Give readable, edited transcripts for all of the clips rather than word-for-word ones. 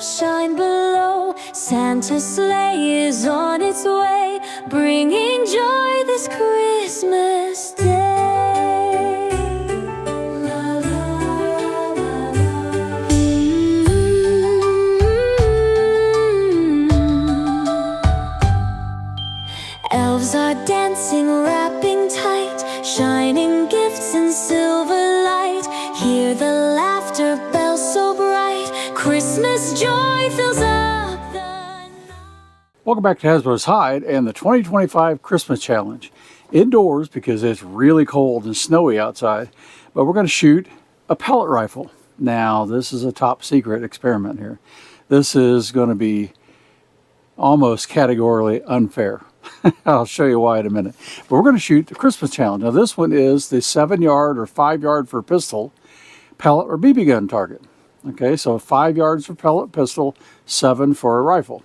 elves shine below. Santa's sleigh is on its way, bringing joy this Christmas day. La, la, la, la. Elves are dancing, wrapping tight, shining gifts in silver light. Hear the laughter bells so bright, Christmas joy fills up the night. Welcome back to Hasbro's Hide and the 2025 Christmas Challenge. Indoors because it's really cold and snowy outside, but we're going to shoot a pellet rifle. Now, this is a top secret experiment here. This is going to be almost categorically unfair. I'll show you why in a minute. But we're going to shoot the Christmas Challenge. Now, this one is the 7-yard or 5-yard for pistol, pellet or BB gun target. Okay, so 5 yards for pellet pistol, 7 for a rifle.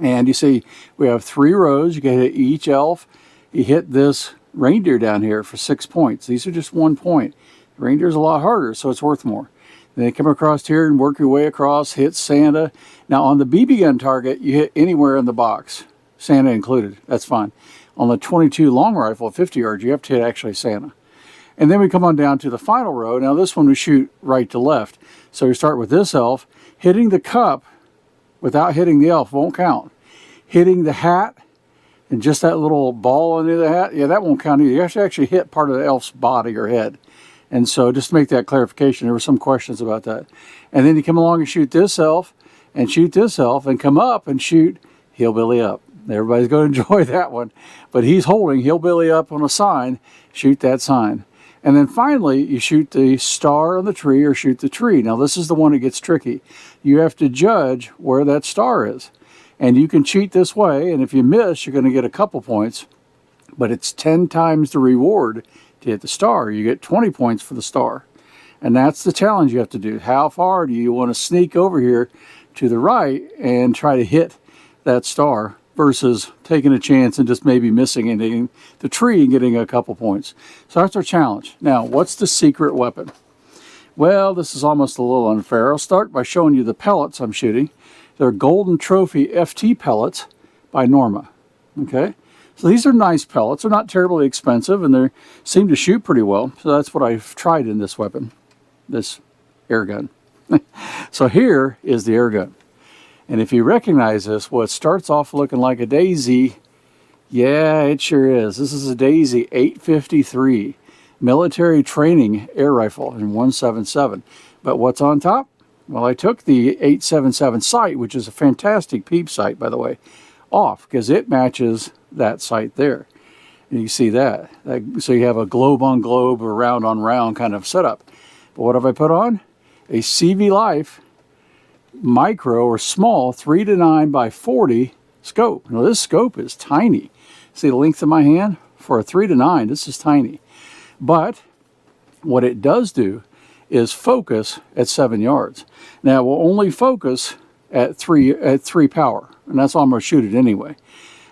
And you see, we have 3 rows. You can hit each elf. You hit this reindeer down here for 6 points. These are just 1 point. The reindeer's a lot harder, so it's worth more. Then you come across here and work your way across, hit Santa. Now, on the BB gun target, you hit anywhere in the box, Santa included. That's fine. On the 22 long rifle, 50 yards, you have to hit actually Santa. And then we come on down to the final row. Now, this one we shoot right to left. So we start with this elf. Hitting the cup without hitting the elf won't count. Hitting the hat and just that little ball under the hat, yeah, that won't count either. You have to actually hit part of the elf's body or head. And so just to make that clarification, there were some questions about that. And then you come along and shoot this elf and shoot this elf and come up and shoot Hillbilly Up. Everybody's going to enjoy that one. But he's holding Hillbilly Up on a sign. Shoot that sign. And then finally, you shoot the star on the tree or shoot the tree. Now, this is the one that gets tricky. You have to judge where that star is. And you can cheat this way, and if you miss, you're going to get a couple points. But it's 10 times the reward to hit the star. You get 20 points for the star. And that's the challenge you have to do. How far do you want to sneak over here to the right and try to hit that star versus taking a chance and just maybe missing and hitting the tree and getting a couple points. So that's our challenge. Now, what's the secret weapon? Well, this is almost a little unfair. I'll start by showing you the pellets I'm shooting. They're Golden Trophy FT pellets by Norma. Okay, so these are nice pellets. They're not terribly expensive, and they seem to shoot pretty well. So that's what I've tried in this weapon, this air gun. So here is the air gun. And if you recognize this, well, it starts off looking like a Daisy. Yeah, it sure is. This is a Daisy 853 military training air rifle in 177. But what's on top? Well, I took the 877 sight, which is a fantastic peep sight, by the way, off because it matches that sight there. And you see that. So you have a globe on globe or round on round kind of setup. But what have I put on? A CV Life micro or small 3-9 by 40 scope. Now this scope is tiny. See the length of my hand? For a 3-9, this is tiny. But what it does do is focus at 7 yards. Now it will only focus at 3 power, and that's all I'm going to shoot it anyway.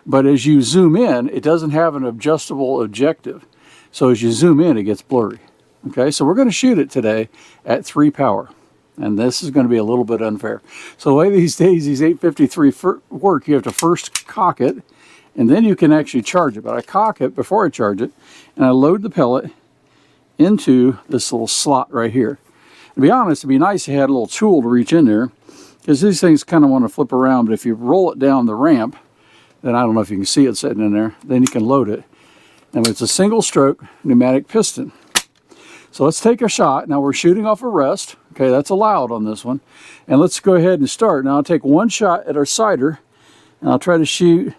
But as you zoom in, it doesn't have an adjustable objective. So as you zoom in, it gets blurry. Okay, so we're going to shoot it today at 3 power. And this is going to be a little bit unfair. So the way these Daisies 853 work, you have to first cock it, and then you can actually charge it. But I cock it before I charge it, and I load the pellet into this little slot right here. To be honest, it'd be nice if you had a little tool to reach in there, because these things kind of want to flip around. But if you roll it down the ramp, then I don't know if you can see it sitting in there, then you can load it. And it's a single stroke pneumatic piston. So let's take a shot. Now we're shooting off a rest. Okay, that's allowed on this one. And let's go ahead and start. Now I'll take one shot at our sighter, and I'll try to shoot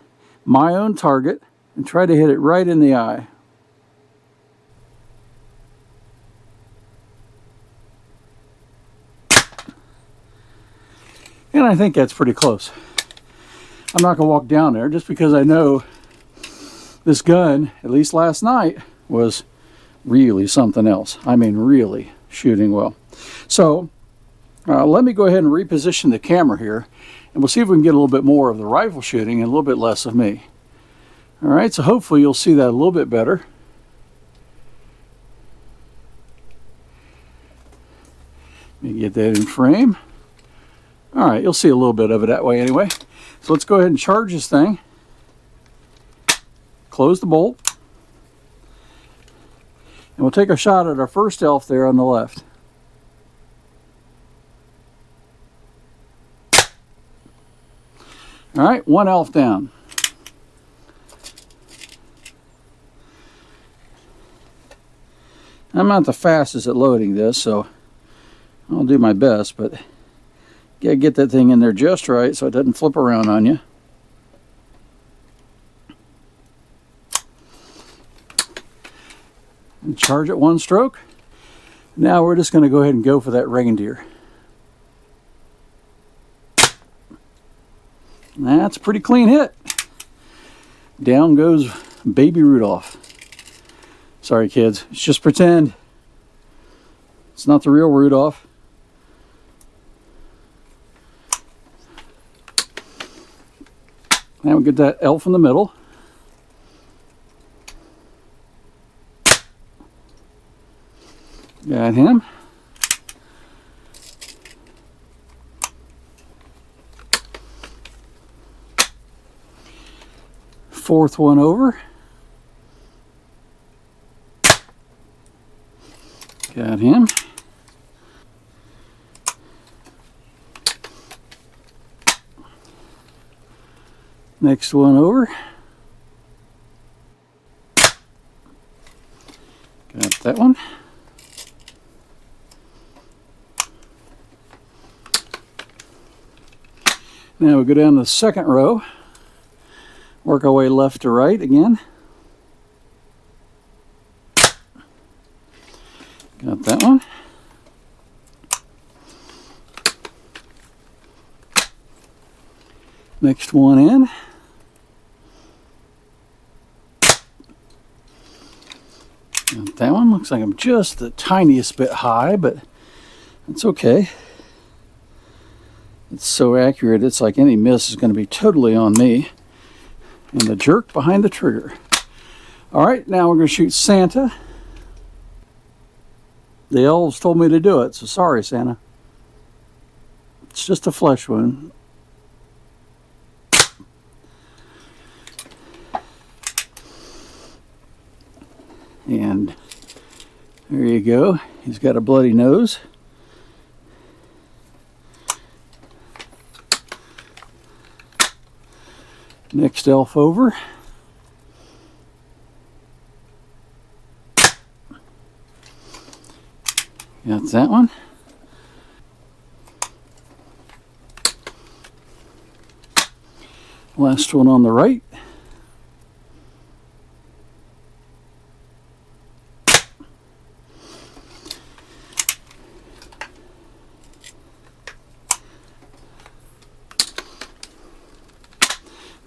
my own target and try to hit it right in the eye. And I think that's pretty close. I'm not going to walk down there just because I know this gun, at least last night, was really something else. I mean, really shooting well. So let me go ahead and reposition the camera here, and we'll see if we can get a little bit more of the rifle shooting and a little bit less of me. All right, so hopefully you'll see that a little bit better. Let me get that in frame. All right, you'll see a little bit of it that way anyway. So let's go ahead and charge this thing. Close the bolt. And we'll take a shot at our first elf there on the left. All right, one elf down. I'm not the fastest at loading this, so I'll do my best, but gotta get that thing in there just right so it doesn't flip around on you. And charge it one stroke. Now we're just gonna go ahead and go for that reindeer. That's a pretty clean hit. Down goes baby Rudolph. Sorry kids, it's just pretend. It's not the real Rudolph. Now we get that elf in the middle. Got him. Fourth one over. Got him. Next one over. Got that one. Now we go down to the second row. Work our way left to right again. Got that one. Next one in. Got that one. Looks like I'm just the tiniest bit high, but it's okay. It's so accurate, it's like any miss is going to be totally on me. And the jerk behind the trigger. All right, now we're going to shoot Santa. The elves told me to do it, so sorry, Santa. It's just a flesh wound. And there you go. He's got a bloody nose. Next elf over. Got that one. Last one on the right.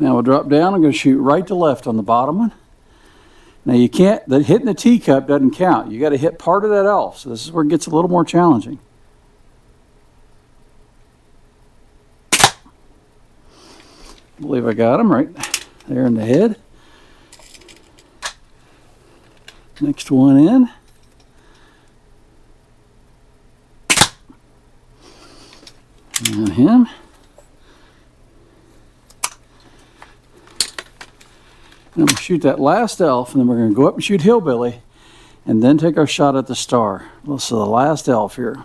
Now we'll drop down. I'm going to shoot right to left on the bottom one. Now you can't, hitting the teacup doesn't count. You got to hit part of that elf. So this is where it gets a little more challenging. I believe I got him right there in the head. Next one in. And him. And I'm going to shoot that last elf, and then we're going to go up and shoot Hillbilly, and then take our shot at the star. Well, so the last elf here.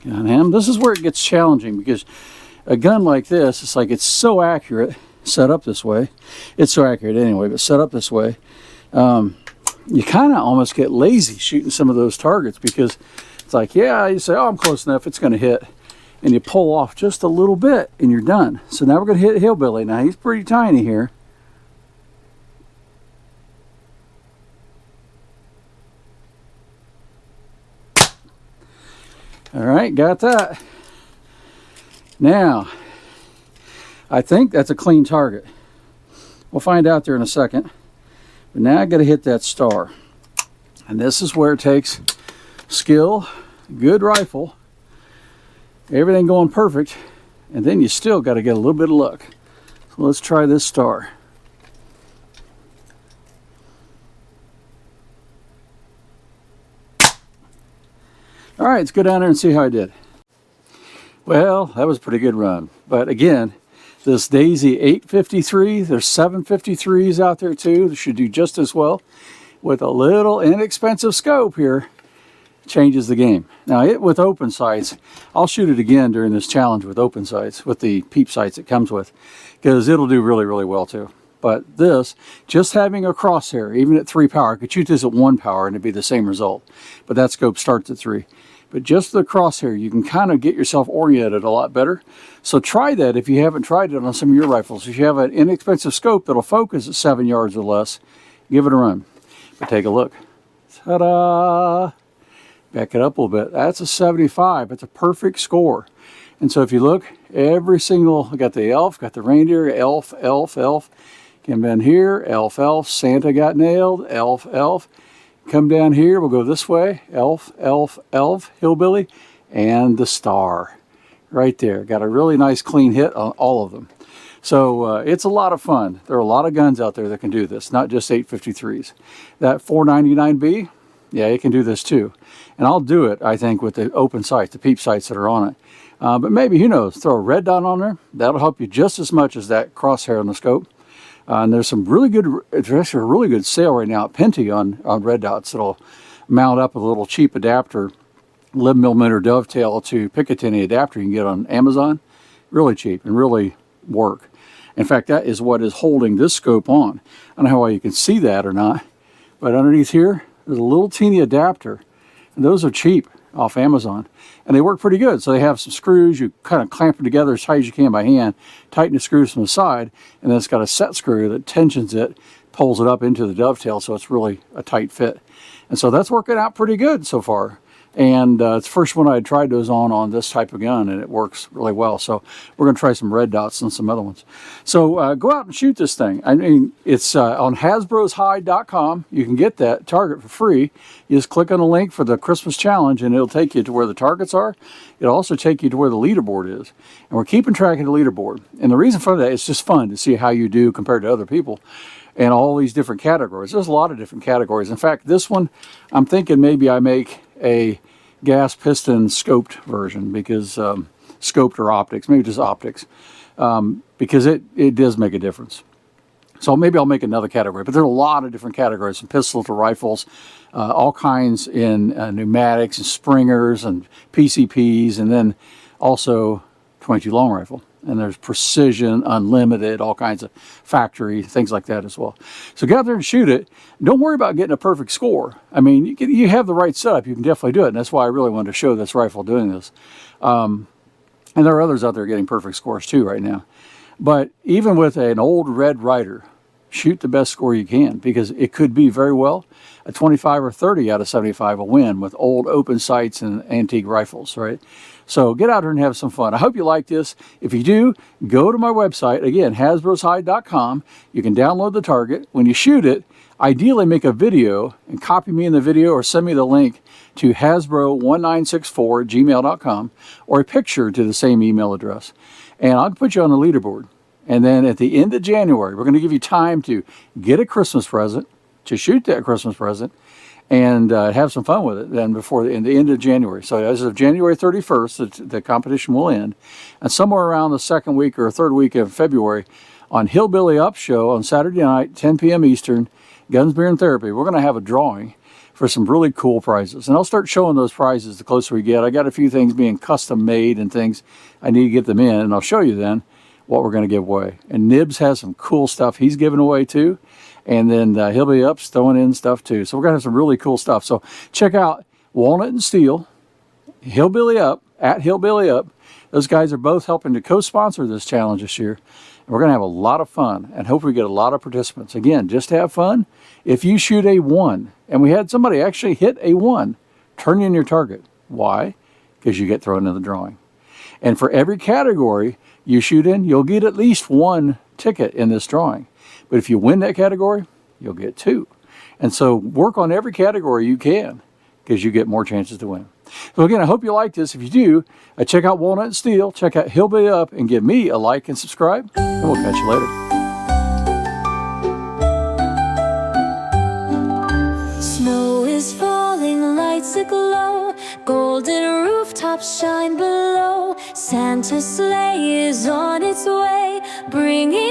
Got him. This is where it gets challenging, because a gun like this, it's like it's so accurate, set up this way. It's so accurate anyway, but set up this way. You kind of almost get lazy shooting some of those targets, because it's like, yeah, you say, oh, I'm close enough, it's going to hit. And you pull off just a little bit and you're done. So now we're going to hit Hillbilly. Now he's pretty tiny here. All right, got that. Now, I think that's a clean target. We'll find out there in a second. But now I got to hit that star. And this is where it takes skill, good rifle, everything going perfect, and then you still got to get a little bit of luck. So let's try this star. All right, let's go down there and see how I did. Well, that was a pretty good run. But again, this Daisy 853, there's 753s out there too. They should do just as well. With a little inexpensive scope here, changes the game. Now with open sights, I'll shoot it again during this challenge with open sights, with the peep sights it comes with, because it'll do really, really well too. But this, just having a crosshair, even at 3 power, I could shoot this at 1 power and it'd be the same result. But that scope starts at 3. But just the crosshair, you can kind of get yourself oriented a lot better. So try that if you haven't tried it on some of your rifles. If you have an inexpensive scope that'll focus at 7 yards or less, give it a run. But take a look. Ta-da! Back it up a little bit. That's a 75. It's a perfect score. And so if you look, every single, I got the elf, got the reindeer, elf, elf, elf. Come down here, elf, elf. Santa got nailed, elf, elf. Come down here, we'll go this way, elf, elf, elf, hillbilly, and the star. Right there. Got a really nice clean hit on all of them. So it's a lot of fun. There are a lot of guns out there that can do this, not just 853s. That 499B, yeah, it can do this too. And I'll do it, I think, with the open sights, the peep sights that are on it. But maybe, who knows, throw a red dot on there. That'll help you just as much as that crosshair on the scope. And there's some really good, it's actually a really good sale right now at Penty on red dots that'll mount up a little cheap adapter, 11mm dovetail to Picatinny adapter you can get on Amazon. Really cheap and really work. In fact, that is what is holding this scope on. I don't know how well you can see that or not, but underneath here, there's a little teeny adapter. And those are cheap off Amazon. And they work pretty good. So they have some screws. You kind of clamp them together as tight as you can by hand, tighten the screws from the side, and then it's got a set screw that tensions it, pulls it up into the dovetail, so it's really a tight fit. And so that's working out pretty good so far. And it's the first one I had tried those on this type of gun, and it works really well. So we're going to try some red dots and some other ones. So go out and shoot this thing. I mean, it's on Hasbro'sHide.com. You can get that target for free. You just click on the link for the Christmas challenge, and it'll take you to where the targets are. It'll also take you to where the leaderboard is. And we're keeping track of the leaderboard. And the reason for that is just fun to see how you do compared to other people. And all these different categories. There's a lot of different categories. In fact, this one, I'm thinking maybe I make a gas piston scoped version, because scoped or optics, maybe just optics, because it does make a difference. So maybe I'll make another category, but there are a lot of different categories, from pistol to rifles, all kinds in pneumatics and springers and PCPs, and then also 22 long rifle. And there's precision, unlimited, all kinds of factory, things like that as well. So get out there and shoot it. Don't worry about getting a perfect score. I mean, you have the right setup, you can definitely do it. And that's why I really wanted to show this rifle doing this. And there are others out there getting perfect scores too right now. But even with an old Red Ryder, shoot the best score you can, because it could be very well a 25 or 30 out of 75 a win with old open sights and antique rifles, right? So get out here and have some fun. I hope you like this. If you do, go to my website, again, Hasbro'sHide.com. You can download the target. When you shoot it, ideally make a video and copy me in the video, or send me the link to hasbro1964@gmail.com, or a picture to the same email address. And I'll put you on the leaderboard. And then at the end of January, we're going to give you time to get a Christmas present, to shoot that Christmas present, and have some fun with it then before the end of January. So as of January 31st, the competition will end. And somewhere around the second week or third week of February, on Hillbilly Up Show on Saturday night, 10 p.m. Eastern, Guns, Beer, and Therapy, we're going to have a drawing for some really cool prizes. And I'll start showing those prizes the closer we get. I got a few things being custom made and things. I need to get them in, and I'll show you then what we're going to give away. And Nibs has some cool stuff he's giving away too. And then Hillbilly Up's throwing in stuff too. So we're going to have some really cool stuff. So check out Walnut and Steel, Hillbilly Up, at Hillbilly Up. Those guys are both helping to co-sponsor this challenge this year. And we're going to have a lot of fun, and hope we get a lot of participants. Again, just have fun. If you shoot a 1, and we had somebody actually hit a 1, turn in your target. Why? Because you get thrown in the drawing. And for every category you shoot in, you'll get at least 1 ticket in this drawing. But if you win that category, you'll get 2. And so work on every category you can, because you get more chances to win. So again, I hope you like this. If you do, check out Walnut and Steel, check out Hillbilly Up, and give me a like and subscribe. And we'll catch you later. Snow is falling, lights aglow. Golden rooftops shine below. Santa's sleigh is on its way, bringing